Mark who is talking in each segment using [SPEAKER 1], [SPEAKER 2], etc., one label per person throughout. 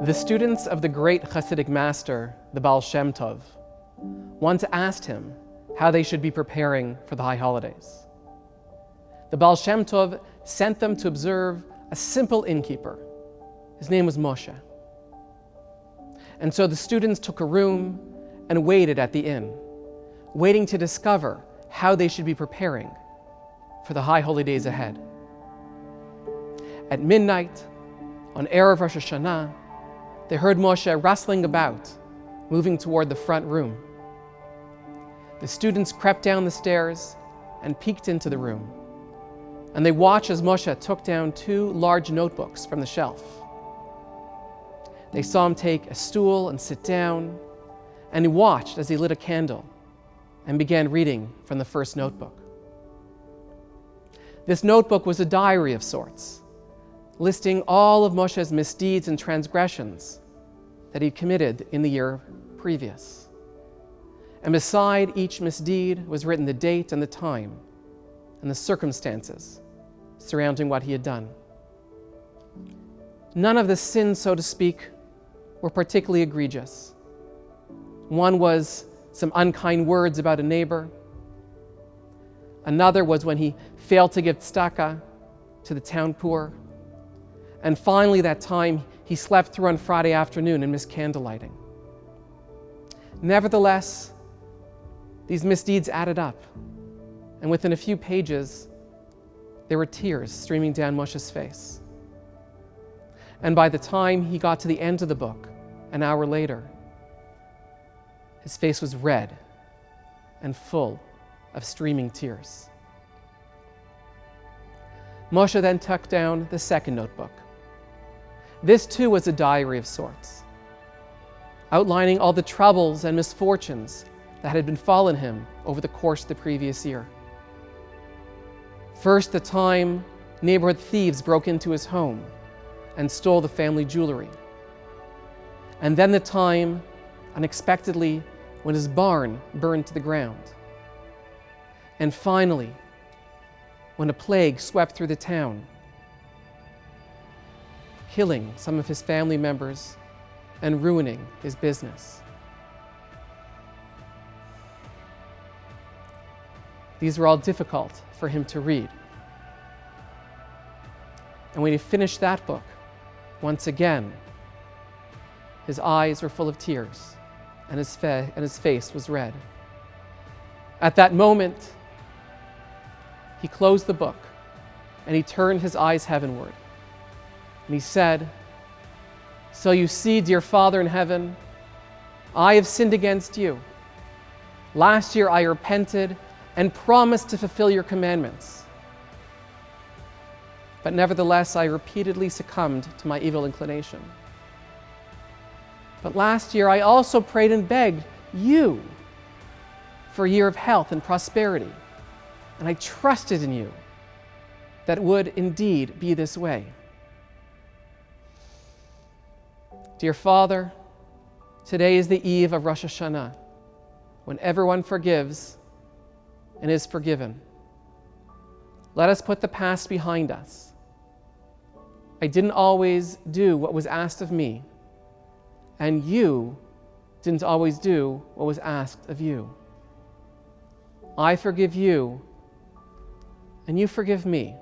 [SPEAKER 1] The students of the great Hasidic master, the Baal Shem Tov, once asked him how they should be preparing for the high holidays. The Baal Shem Tov sent them to observe a simple innkeeper. His name was Moshe. And so the students took a room and waited at the inn, waiting to discover how they should be preparing for the high holy days ahead. At midnight, on Erev Rosh Hashanah, they heard Moshe rustling about, moving toward the front room. The students crept down the stairs and peeked into the room, and they watched as Moshe took down 2 large notebooks from the shelf. They saw him take a stool and sit down, and he watched as he lit a candle and began reading from the first notebook. This notebook was a diary of sorts, listing all of Moshe's misdeeds and transgressions that he'd committed in the year previous. And beside each misdeed was written the date and the time and the circumstances surrounding what he had done. None of the sins, so to speak, were particularly egregious. One was some unkind words about a neighbor. Another was when he failed to give tzedakah to the town poor. And finally, that time he slept through on Friday afternoon and missed candle lighting. Nevertheless, these misdeeds added up, and within a few pages, there were tears streaming down Moshe's face. And by the time he got to the end of the book, an hour later, his face was red and full of streaming tears. Moshe then took down the second notebook. This too was a diary of sorts, outlining all the troubles and misfortunes that had befallen him over the course of the previous year. First, the time neighborhood thieves broke into his home and stole the family jewelry. And then the time, unexpectedly, when his barn burned to the ground. And finally, when a plague swept through the town, killing some of his family members and ruining his business. These were all difficult for him to read. And when he finished that book, once again, his eyes were full of tears and his face was red. At that moment, he closed the book and he turned his eyes heavenward. And he said, "So you see, dear Father in heaven, I have sinned against you. Last year I repented and promised to fulfill your commandments. But nevertheless, I repeatedly succumbed to my evil inclination. But last year I also prayed and begged you for a year of health and prosperity, and I trusted in you that it would indeed be this way. Dear Father, today is the eve of Rosh Hashanah, when everyone forgives and is forgiven. Let us put the past behind us. I didn't always do what was asked of me, and you didn't always do what was asked of you. I forgive you, and you forgive me.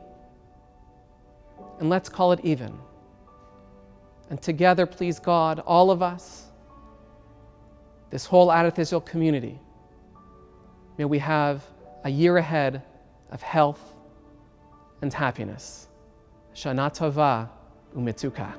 [SPEAKER 1] And let's call it even. And together, please God, all of us, this whole Adath Israel community, may we have a year ahead of health and happiness. Shana Tovah U'Metukah.